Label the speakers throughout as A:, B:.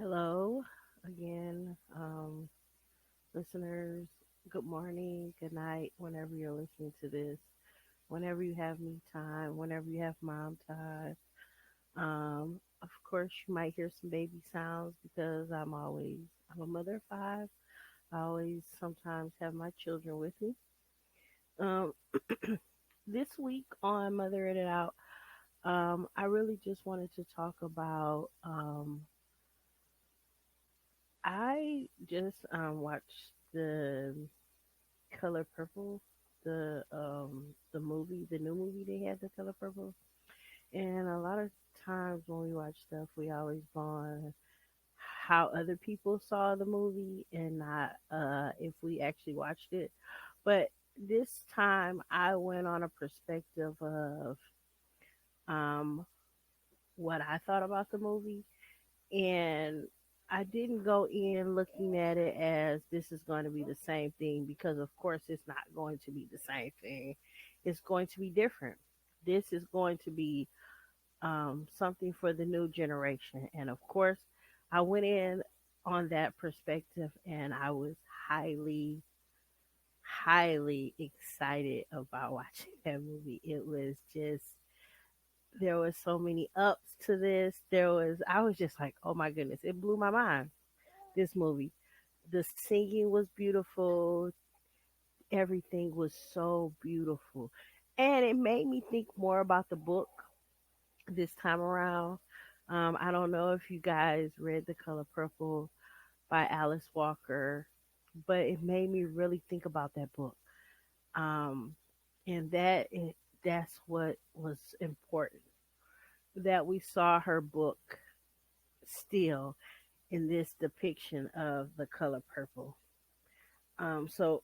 A: Hello again, listeners. Good morning, good night, whenever you're listening to this, whenever you have me time, whenever you have mom time. Of course, you might hear some baby sounds because I'm a mother of five. I always sometimes have my children with me. Um, this week on Mother It Out, I really just wanted to talk about I just watched the Color Purple, the movie, the new movie they had, The Color Purple. And a lot of times when we watch stuff, we always go on how other people saw the movie and not if we actually watched it. But this time I went on a perspective of um what I thought about the movie, and I didn't go in looking at it as this is going to be the same thing, because of course it's not going to be the same thing. It's going to be different. This is going to be something for the new generation, and of course, I went in on that perspective, and I was highly, highly excited about watching that movie. It was just there was so many ups to this. I was just like, oh my goodness, it blew my mind. This movie. The singing was beautiful. Everything was so beautiful. And it made me think more about the book this time around. I don't know if you guys read The Color Purple by Alice Walker, but it made me really think about that book. Um, and that's what was important, that we saw her book still in this depiction of The Color Purple. So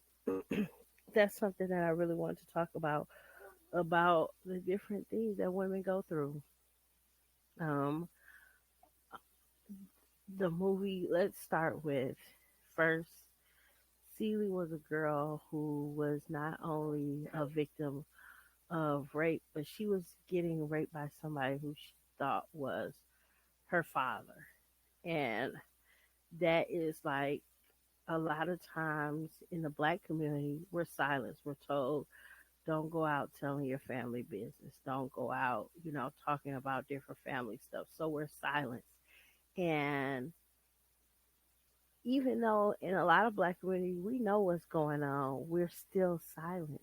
A: that's something that I really wanted to talk about the different things that women go through. Um, the movie. Let's start with first. Celie was a girl who was not only a victim of rape, but she was getting raped by somebody who she thought was her father, and that is like a lot of times in the black community, we're silenced. We're told, don't go out telling your family business. Don't go out, talking about different family stuff. So we're silenced. And even though in a lot of black communities we know what's going on, we're still silenced.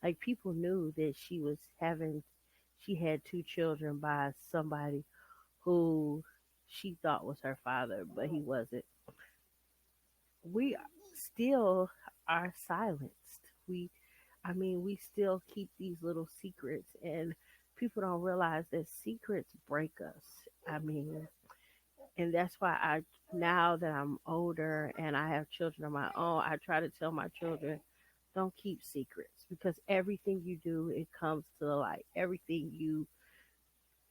A: Like people knew that she had two children by somebody who she thought was her father, but he wasn't. We still are silenced. We still keep these little secrets, and people don't realize that secrets break us. And that's why now that I'm older and I have children of my own, I try to tell my children, don't keep secrets, because everything you do, it comes to the light. Everything you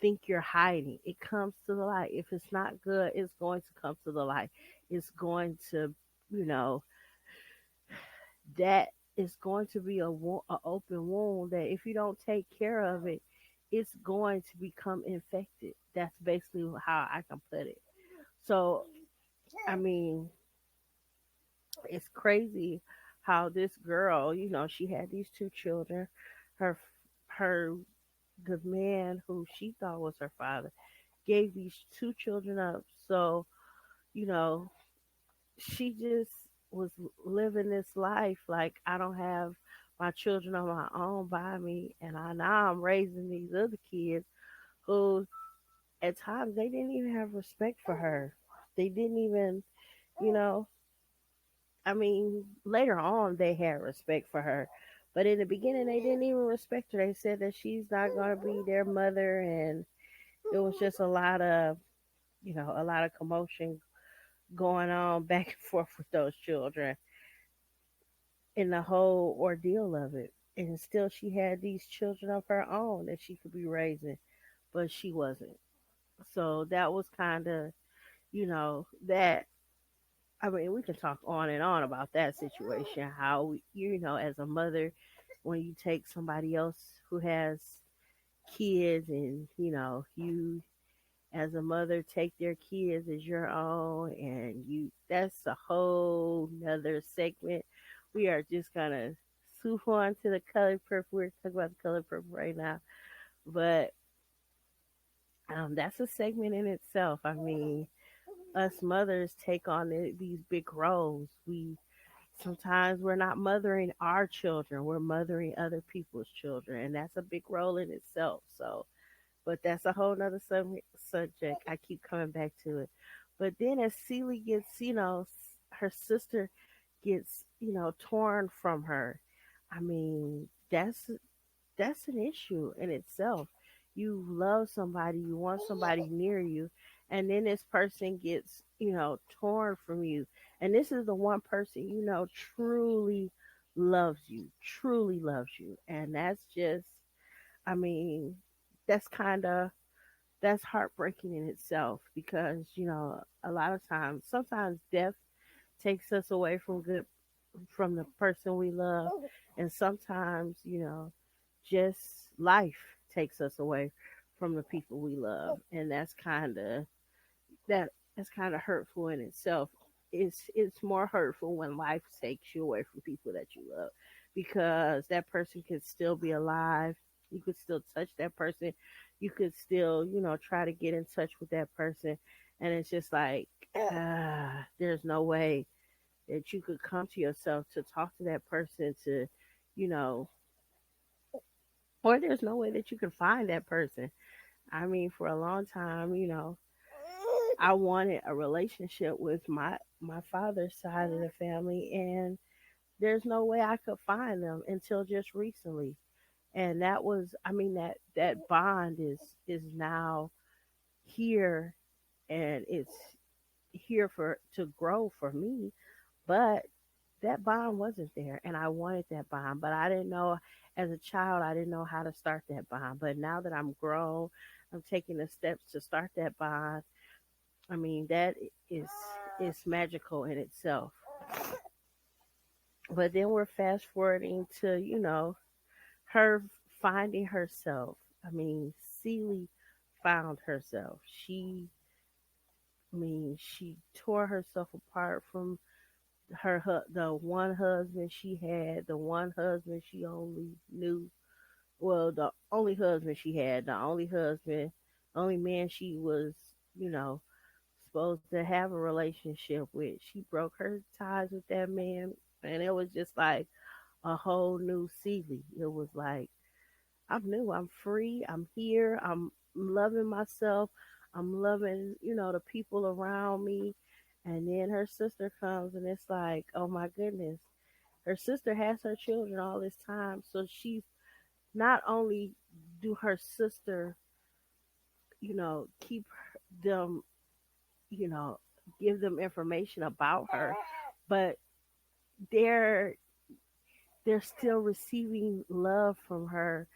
A: think you're hiding, it comes to the light. If it's not good, it's going to come to the light. It's going to, you know, that is going to be a open wound that if you don't take care of it, it's going to become infected. That's basically how I can put it. So, I mean, it's crazy how this girl, she had these two children. Her, her, the man who she thought was her father gave these two children up. So, you know, she just was living this life like, I don't have my children on my own by me, and I'm raising these other kids who at times they didn't even have respect for her. They didn't even, you know, later on they had respect for her, but in the beginning they didn't even respect her. They said that she's not going to be their mother, and it was just a lot of commotion going on back and forth with those children in the whole ordeal of it. And still, she had these children of her own that she could be raising, but she wasn't. So that was kind of, that. We can talk on and on about that situation. How, as a mother, when you take somebody else who has kids, and, you as a mother take their kids as your own, and you that's a whole nother segment. We are just gonna swoop on to the color purple. We're talking about the color purple right now, but that's a segment in itself. I mean, us mothers take on these big roles. We sometimes we're not mothering our children, we're mothering other people's children, and that's a big role in itself. So, but that's a whole nother subject. I keep coming back to it. But then as Celie gets, her sister gets, torn from her. I mean, that's an issue in itself. You love somebody, you want somebody near you, and then this person gets, torn from you. And this is the one person truly loves you. And that's just, I mean, that's kind of that's heartbreaking in itself because, a lot of times, sometimes death takes us away from the person we love, and sometimes, just life takes us away from the people we love, and that that's kind of hurtful in itself. It's more hurtful when life takes you away from people that you love, because that person could still be alive. You could still touch that person. You could still, try to get in touch with that person, and it's just like, there's no way that you could come to yourself to talk to that person, to, you know, or there's no way that you can find that person. I mean, for a long time, I wanted a relationship with my father's side of the family, and there's no way I could find them until just recently. And that was, I mean, that bond is now here, and it's here for to grow for me, but that bond wasn't there, and I wanted that bond, but I didn't know. As a child, I didn't know how to start that bond, but now that I'm grown, I'm taking the steps to start that bond. I mean, that is magical in itself. But then we're fast forwarding to, her finding herself. I mean, Celie found herself. She tore herself apart from the one husband she had, the one husband she only knew. Well, the only husband she had, the only husband, only man she was, you know, supposed to have a relationship with. She broke her ties with that man, and it was just like a whole new Celie. It was like, I'm new, I'm free, I'm here, I'm loving myself, I'm loving, the people around me. And then her sister comes, and it's like, oh my goodness, her sister has her children all this time. So she's not only do her sister, keep them, you know, give them information about her, but they're they're still receiving love from her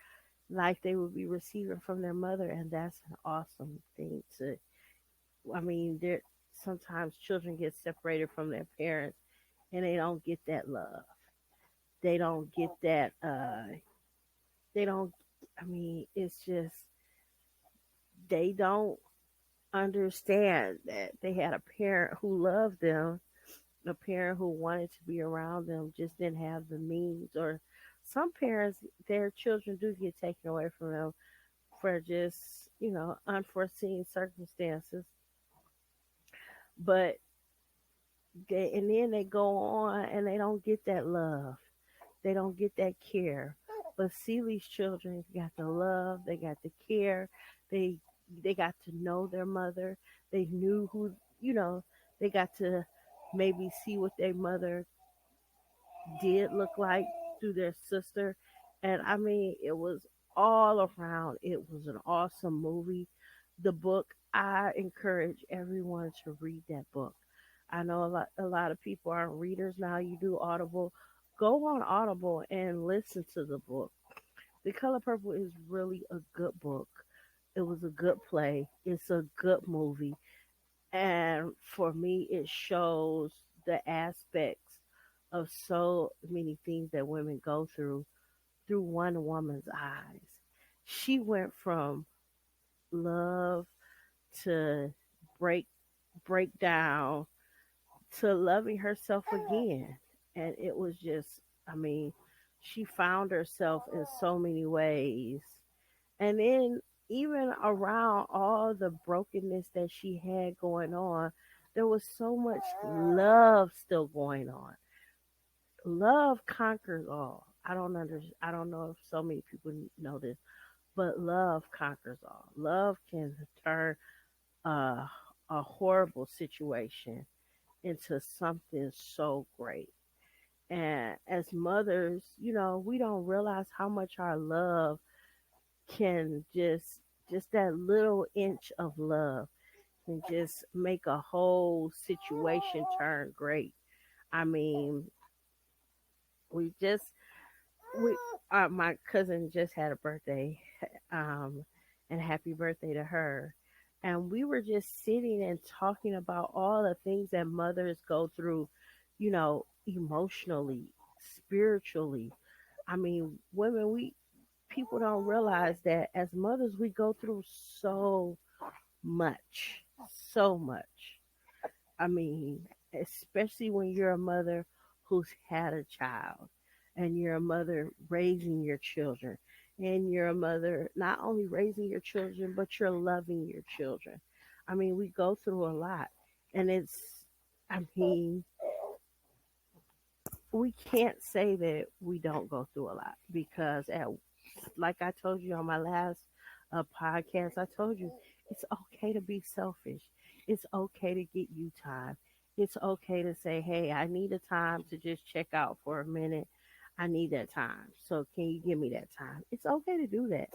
A: like they would be receiving from their mother, and that's an awesome thing to. I mean, there sometimes children get separated from their parents, and they don't get that love. They don't get that. They don't. I mean, it's just they don't understand that they had a parent who loved them, a parent who wanted to be around them, just didn't have the means. Or some parents, their children do get taken away from them for just, unforeseen circumstances. But and then they go on and they don't get that love. They don't get that care. But Celie's children got the love, they got the care, they they got to know their mother. They knew who, they got to maybe see what their mother did look like through their sister. And I mean, it was all around. It was an awesome movie. The book, I encourage everyone to read that book. I know a lot of people aren't readers now. You do Audible. Go on Audible and listen to the book. The Color Purple is really a good book. It was a good play. It's a good movie. And for me, it shows the aspects of so many things that women go through one woman's eyes. She went from love to break break down to loving herself again. And it was just, I mean, she found herself in so many ways. And then, even around all the brokenness that she had going on, there was so much love still going on. Love conquers all. I don't know if so many people know this, but love conquers all. Love can turn a, a horrible situation into something so great. And as mothers, we don't realize how much our love can just that little inch of love can just make a whole situation turn great. I mean, we just we my cousin just had a birthday, um, and happy birthday to her. And we were just sitting and talking about all the things that mothers go through, emotionally, spiritually. I mean, women, we people don't realize that as mothers we go through so much, so much. I mean, especially when you're a mother who's had a child and you're a mother raising your children and you're a mother not only raising your children, but you're loving your children. I mean, we go through a lot. And I mean, we can't say that we don't go through a lot because, like I told you on my last podcast, I told you it's okay to be selfish. It's okay to get you time. It's okay to say, hey, I need a time to just check out for a minute. I need that time. So can you give me that time? It's okay to do that.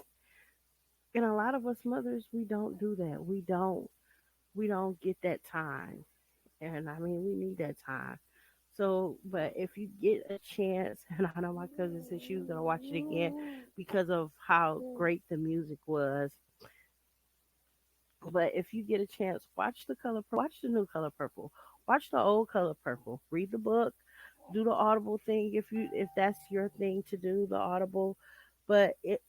A: And a lot of us mothers, we don't do that. We don't get that time. And I mean, we need that time. So, but if you get a chance, and I know my cousin said she was gonna watch it again because of how great the music was. But if you get a chance, watch the new Color Purple, watch the old Color Purple, read the book, do the Audible thing if that's your thing to do the Audible. But it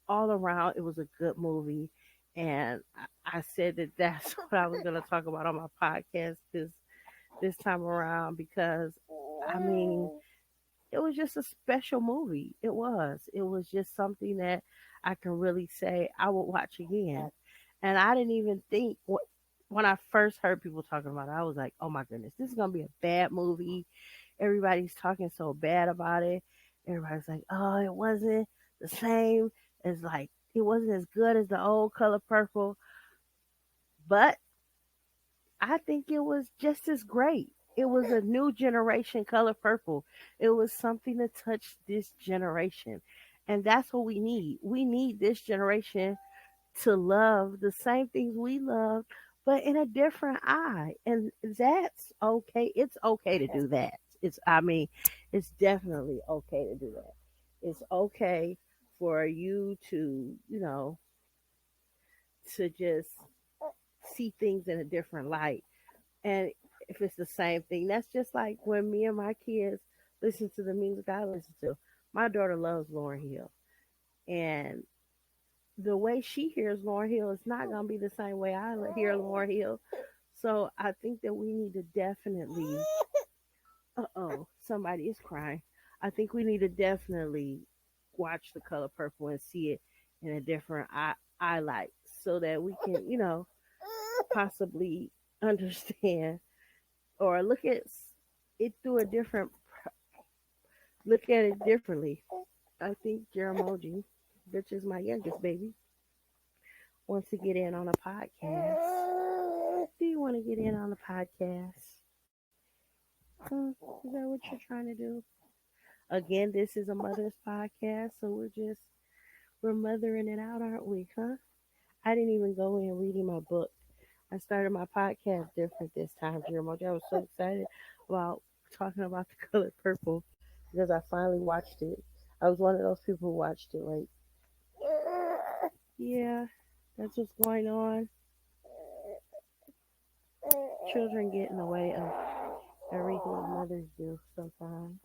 A: all around it was a good movie, and I said that that's what I was gonna talk about on my podcast this time around because I mean it was just a special movie. It was. It was just something that I can really say I would watch again. And I didn't even think when I first heard people talking about it, I was like, "Oh my goodness, this is gonna be a bad movie." Everybody's talking so bad about it. Everybody's like, "Oh, it wasn't the same as like it wasn't as good as the old Color Purple." But I think it was just as great. It was a new generation Color Purple. It was something to touch this generation. And that's what we need. We need this generation to love the same things we love, but in a different eye. And that's okay. It's okay to do that. I mean, it's definitely okay to do that. It's okay for you to, to just see things in a different light. And if it's the same thing, that's just like when me and my kids listen to the music I listen to. My daughter loves Lauren Hill. And the way she hears Lauren Hill is not going to be the same way I hear Lauren Hill. So I think that we need to definitely, somebody is crying. I think we need to definitely watch The Color Purple and see it in a different eye light so that we can, possibly understand or it through a different look at it differently. I think Jeramoji, which is my youngest baby, wants to get in on a podcast. Do you want to get in on a podcast? Is that what you're trying to do? Again, this is a mother's podcast, so we're mothering it out, aren't we? Huh? I didn't even go in reading my book. I started my podcast different this time, Jeramoji. I was so excited about talking about The Color Purple because I finally watched it. I was one of those people who watched it like, yeah, that's what's going on. Children get in the way of everything mothers do sometimes.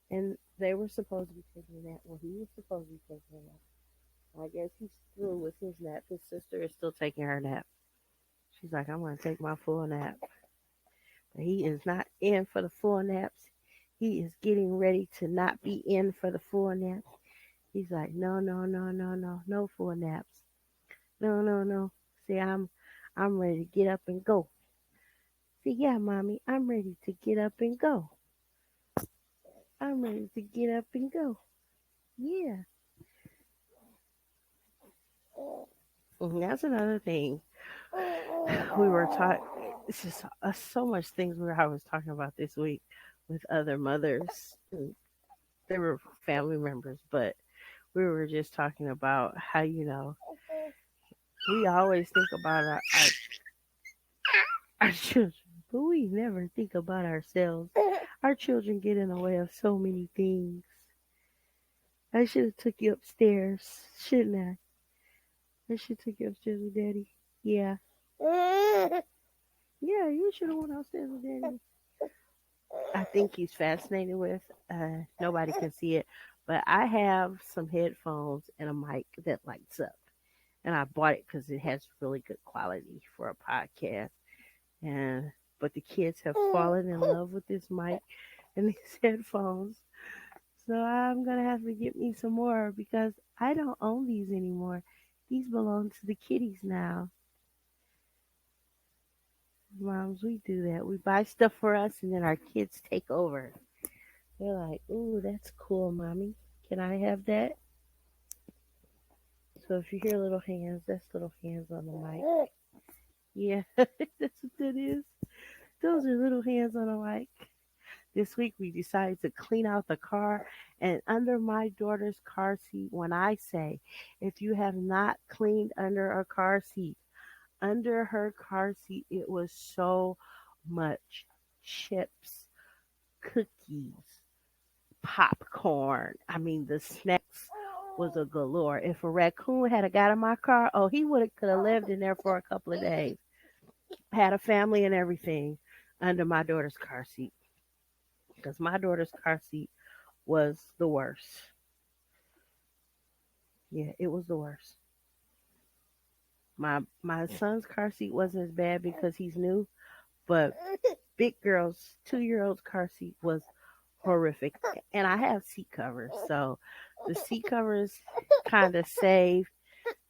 A: And they were supposed to be taking a nap. Well, he was supposed to be taking a nap. I guess he's through with his nap. His sister is still taking her nap. She's like, I'm going to take my full nap. But he is not in for the full naps. He is getting ready to not be in for the full naps. He's like, no, no, no, no, no, no full naps. No, no, no. See, I'm ready to get up and go. See, yeah, mommy, I'm ready to get up and go. I'm ready to get up and go. Yeah. And that's another thing. We were talking, it's just so much things where I was talking about this week with other mothers. And they were family members, but we were just talking about how, we always think about our children, but we never think about ourselves. Our children get in the way of so many things. I should have took you upstairs, shouldn't I? I should have took you upstairs with Daddy. Yeah. Yeah, you should have went upstairs with Daddy. I think he's fascinated with. Nobody can see it, but I have some headphones and a mic that lights up, and I bought it because it has really good quality for a podcast. And but the kids have fallen in love with this mic and these headphones, so I'm gonna have to get me some more because I don't own these anymore. These belong to the kitties now. Moms, we do that. We buy stuff for us and then our kids take over. They're like, ooh, that's cool, mommy. Can I have that? So if you hear little hands, that's little hands on the mic. Yeah, that's what that is. Those are little hands on the mic. This week we decided to clean out the car, and under my daughter's car seat, when I say, if you have not cleaned under a car seat, under her car seat, it was so much chips, cookies, popcorn. I mean, the snacks was a galore. If a raccoon had got in my car, oh, he would have could have lived in there for a couple of days. Had a family and everything under my daughter's car seat because my daughter's car seat was the worst. Yeah, it was the worst. My son's car seat wasn't as bad because he's new, but big girl's 2 year old's car seat was horrific. And I have seat covers, so the seat covers kind of saved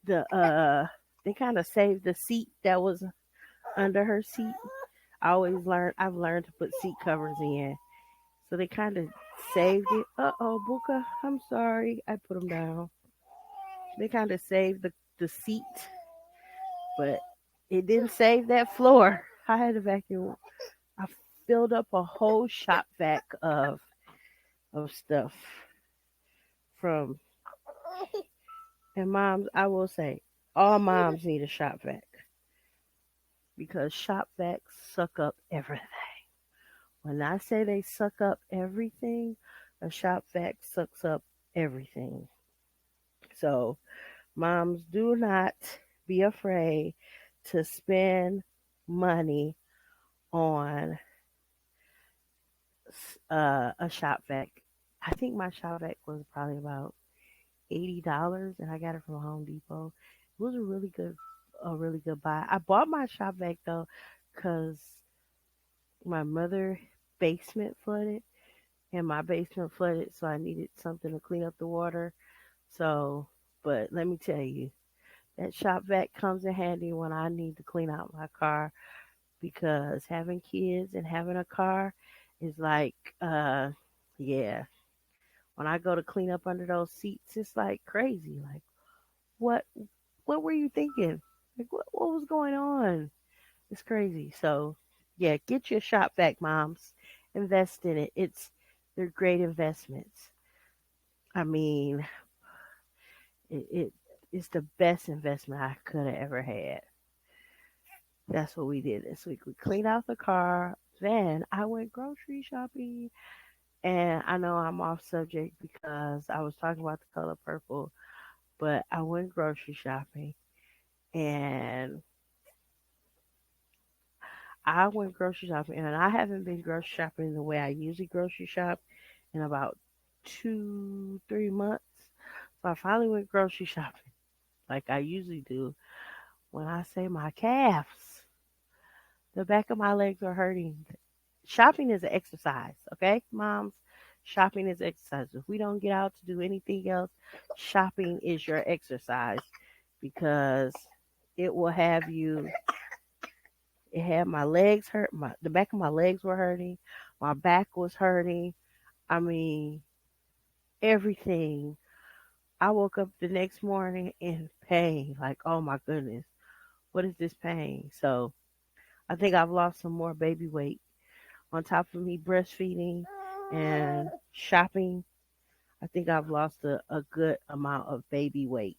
A: the they kind of saved the seat that was under her seat. I've learned to put seat covers in, so they kind of saved it. Uh-oh, Buka, I'm sorry, I put them down. They kind of saved the seat, but it didn't save that floor. I had to vacuum. I filled up a whole shop vac of stuff from. And moms, I will say, all moms need a shop vac because shop vacs suck up everything. When I say they suck up everything, a shop vac sucks up everything. So moms, do not be afraid to spend money on a shop vac. I think my shop vac was probably about $80, and I got it from Home Depot. It was a really good buy. I bought my shop vac though, cause my mother basement flooded, and my basement flooded, so I needed something to clean up the water. So, but let me tell you, that shop vac comes in handy when I need to clean out my car because having kids and having a car is like, yeah. When I go to clean up under those seats, it's like crazy. Like, what, what were you thinking? Like, what was going on? It's crazy. So, yeah, get your shop vac, moms. Invest in it. They're great investments. I mean, it it's the best investment I could have ever had. That's what we did this week. We cleaned out the car. Then I went grocery shopping. And I know I'm off subject because I was talking about the color purple, but I went grocery shopping and I went grocery shopping and I haven't been grocery shopping the way I usually grocery shop in about 2, 3 months. So I finally went grocery shopping like I usually do when I say my calves. The back of my legs are hurting. Shopping is an exercise, okay, moms? Shopping is exercise. If we don't get out to do anything else, shopping is your exercise because it will have you. It had my legs hurt. The back of my legs were hurting. My back was hurting. I mean, everything. I woke up the next morning in pain. Like, oh my goodness, what is this pain? So I think I've lost some more baby weight on top of me breastfeeding and shopping. I think I've lost a good amount of baby weight.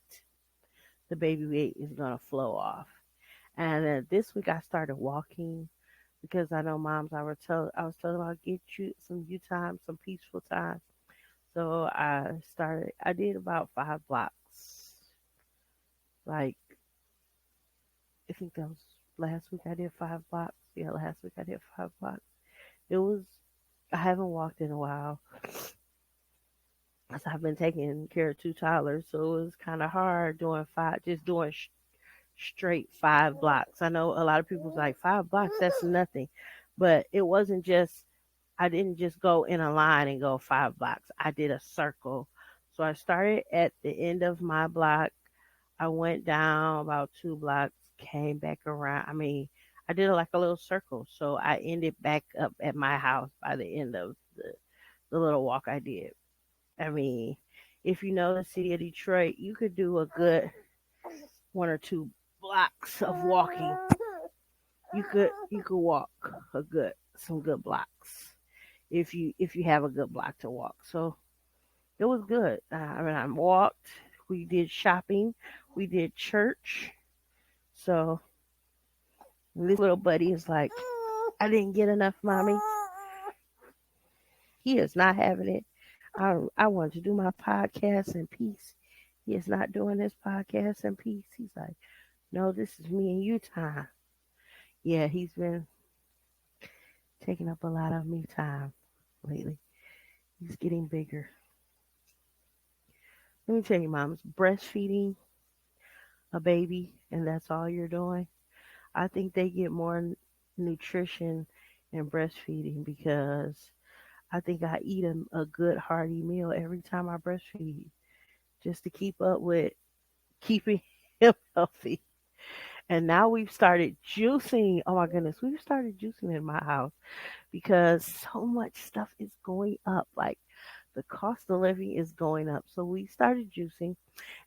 A: The baby weight is going to flow off. And this week I started walking because I know moms. I was told I'll get you some you time, some peaceful time. So I started. I did about 5 blocks. Like I think that was last week. I did 5 blocks. Yeah, last week I did 5 blocks. It was. I haven't walked in a while. So I've been taking care of two toddlers, so it was kind of hard doing five, just doing straight 5 blocks. I know a lot of people's like 5 blocks, that's nothing, but it wasn't just. I didn't just go in a line and go 5 blocks. I did a circle. So I started at the end of my block. I went down about 2 blocks, came back around. I mean, I did like a little circle. So I ended back up at my house by the end of the little walk I did. I mean, if you know the city of Detroit, you could do a good 1 or 2 blocks of walking. You could walk a good some good blocks if you have a good block to walk. So it was good. I mean, I walked. We did shopping. We did church. So this little buddy is like, I didn't get enough, mommy. He is not having it. I wanted to do my podcast in peace. He is not doing this podcast in peace. He's like, no, this is me and you time. Yeah, he's been taking up a lot of me time lately. He's getting bigger. Let me tell you, moms, breastfeeding a baby and that's all you're doing, I think they get more nutrition in breastfeeding because I think I eat a good hearty meal every time I breastfeed just to keep up with keeping him healthy. And now we've started juicing. Oh my goodness, we've started juicing in my house because so much stuff is going up. Like the cost of living is going up. So we started juicing.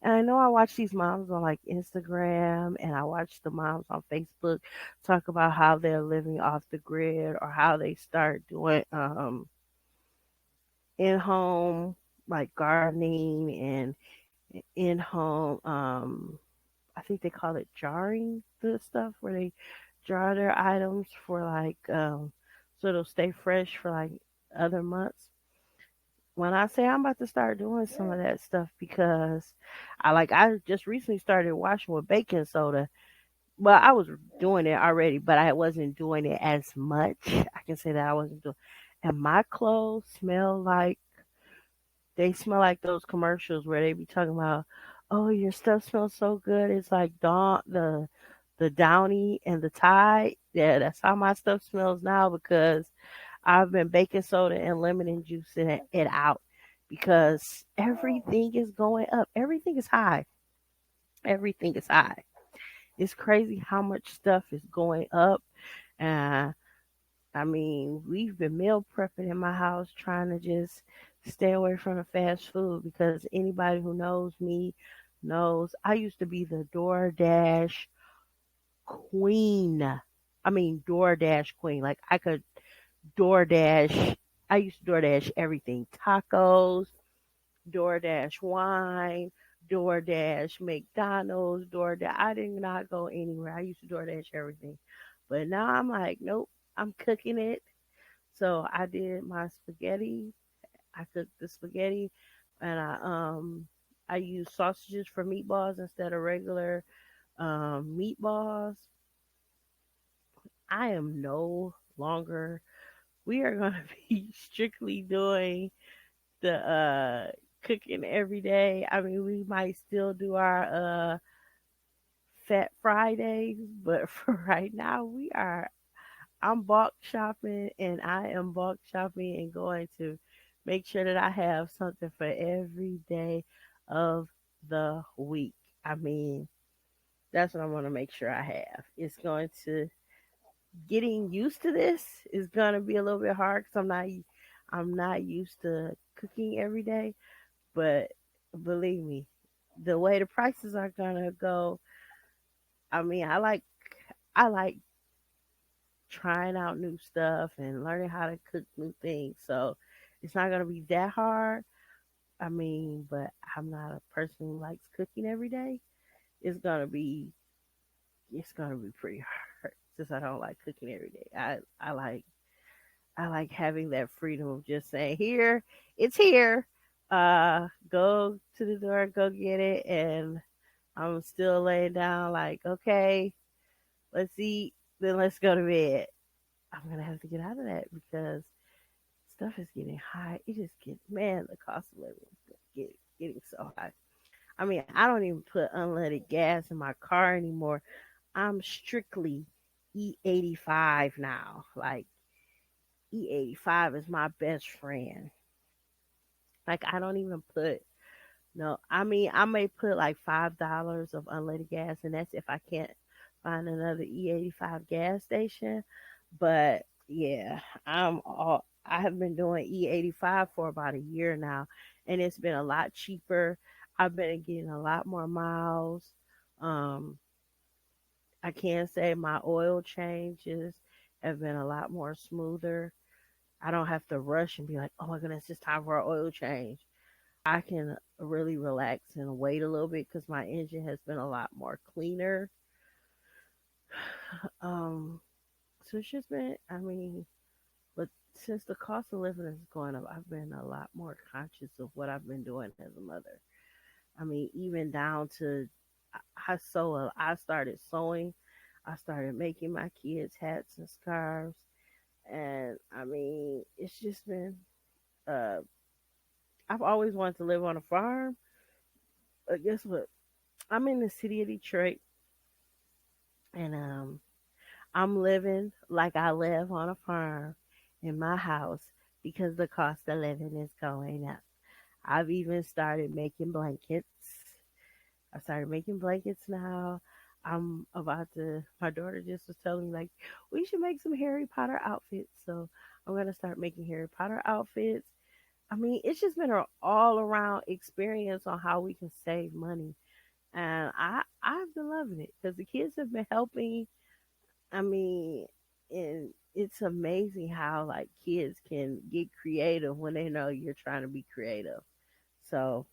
A: And I know I watch these moms on like Instagram and I watch the moms on Facebook talk about how they're living off the grid or how they start doing in home like gardening and in home I think they call it jarring the stuff where they jar their items for like so it'll stay fresh for like other months. When I say I'm about to start doing some of that stuff because I just recently started washing with baking soda. Well, I was doing it already, but I wasn't doing it as much. I can say that I wasn't doing. And my clothes smell like those commercials where they be talking about, oh, your stuff smells so good. It's like Dawn, the Downy and the Tide. Yeah, that's how my stuff smells now because I've been baking soda and lemon and juicing it out because everything is going up. Everything is high. Everything is high. It's crazy how much stuff is going up. Uh, I mean, we've been meal prepping in my house trying to just stay away from the fast food because anybody who knows me knows I used to be the DoorDash queen. I mean, DoorDash queen. Like I could DoorDash. I used to DoorDash everything: tacos, DoorDash wine, DoorDash McDonald's, DoorDash. I did not go anywhere. I used to DoorDash everything, but now I'm like, nope. I'm cooking it. So I did my spaghetti. I cooked the spaghetti, and I used sausages for meatballs instead of regular meatballs. I am no longer. We are going to be strictly doing the cooking every day. I mean, we might still do our Fat Fridays, but for right now, we are. I'm bulk shopping, and I am bulk shopping and going to make sure that I have something for every day of the week. I mean, that's what I want to make sure I have. It's going to getting used to this is going to be a little bit hard because I'm not used to cooking every day. But believe me, the way the prices are gonna go, I mean, I like trying out new stuff and learning how to cook new things. So it's not gonna be that hard. I mean, but I'm not a person who likes cooking every day. It's gonna be it's gonna be pretty hard since I don't like cooking every day. I like having that freedom of just saying, here, it's here. Go to the door, go get it, and I'm still laying down like, okay, let's eat, then let's go to bed. I'm gonna have to get out of that because stuff is getting high. It just gets, man, the cost of living is getting so high. I mean, I don't even put unleaded gas in my car anymore. I'm strictly E85 now. Like E85 is my best friend. Like I don't even put no. I mean, I may put like $5 of unleaded gas, and that's if I can't find another E85 gas station. But yeah, I have been doing E85 for about a year now, and it's been a lot cheaper. I've been getting a lot more miles. Um, I can say my oil changes have been a lot more smoother. I don't have to rush and be like, oh my goodness, it's time for an oil change. I can really relax and wait a little bit because my engine has been a lot more cleaner. Um, so it's just been, I mean, but since the cost of living is going up, I've been a lot more conscious of what I've been doing as a mother. I mean, even down to I started sewing. I started making my kids hats and scarves, and I mean, it's just been. Uh, I've always wanted to live on a farm. But guess what? I'm in the city of Detroit, and I'm living like I live on a farm in my house because the cost of living is going up. I've even started making blankets. I started making blankets now. I'm about to, my daughter just was telling me, like, we should make some Harry Potter outfits. So I'm going to start making Harry Potter outfits. I mean, it's just been an all around experience on how we can save money. And I've been loving it because the kids have been helping. I mean, and it's amazing how like kids can get creative when they know you're trying to be creative. So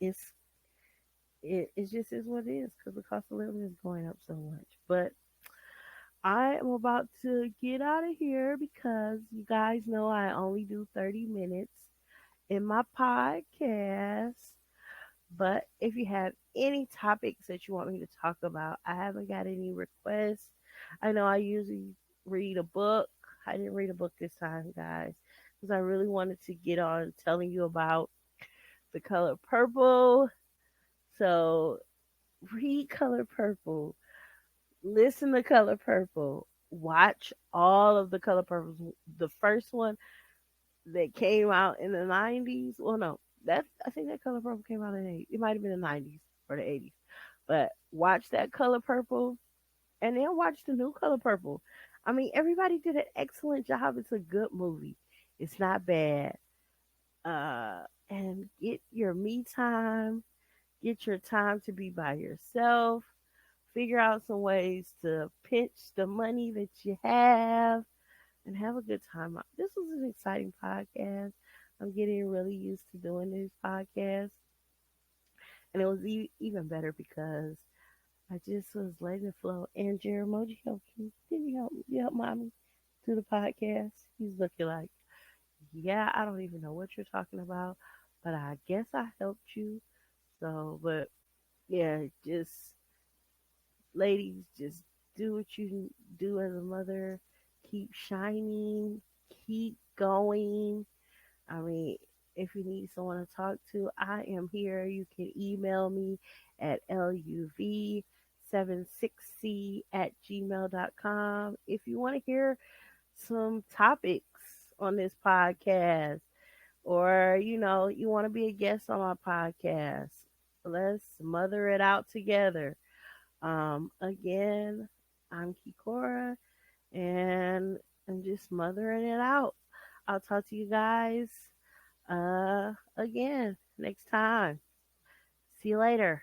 A: it's it just is what it is because the cost of living is going up so much. But I am about to get out of here because you guys know I only do 30 minutes in my podcast. But if you have any topics that you want me to talk about, I haven't got any requests. I know I usually read a book. I didn't read a book this time, guys, because I really wanted to get on telling you about the color purple. So read Color Purple, listen to Color Purple, watch all of the Color Purples. The first one that came out in the 90s. Well, no, that I think that Color Purple came out in the 80s. It might have been the 90s or the 80s. But watch that Color Purple and then watch the new Color Purple. I mean, everybody did an excellent job. It's a good movie. It's not bad. And get your me time. Get your time to be by yourself. Figure out some ways to pinch the money that you have and have a good time. This was an exciting podcast. I'm getting really used to doing these podcasts, and it was even better because I just was letting it flow. And Jeremoji helped me. Did you help? You help mommy do the podcast? He's looking like, yeah, I don't even know what you're talking about, but I guess I helped you. So, but yeah, just ladies, just do what you do as a mother. Keep shining. Keep going. I mean, if you need someone to talk to, I am here. You can email me at luv7 876C at gmail.com. If you want to hear some topics on this podcast, or you want to be a guest on my podcast, let's mother it out together. Again, I'm Kikora, and I'm just mothering it out. I'll talk to you guys again next time. See you later.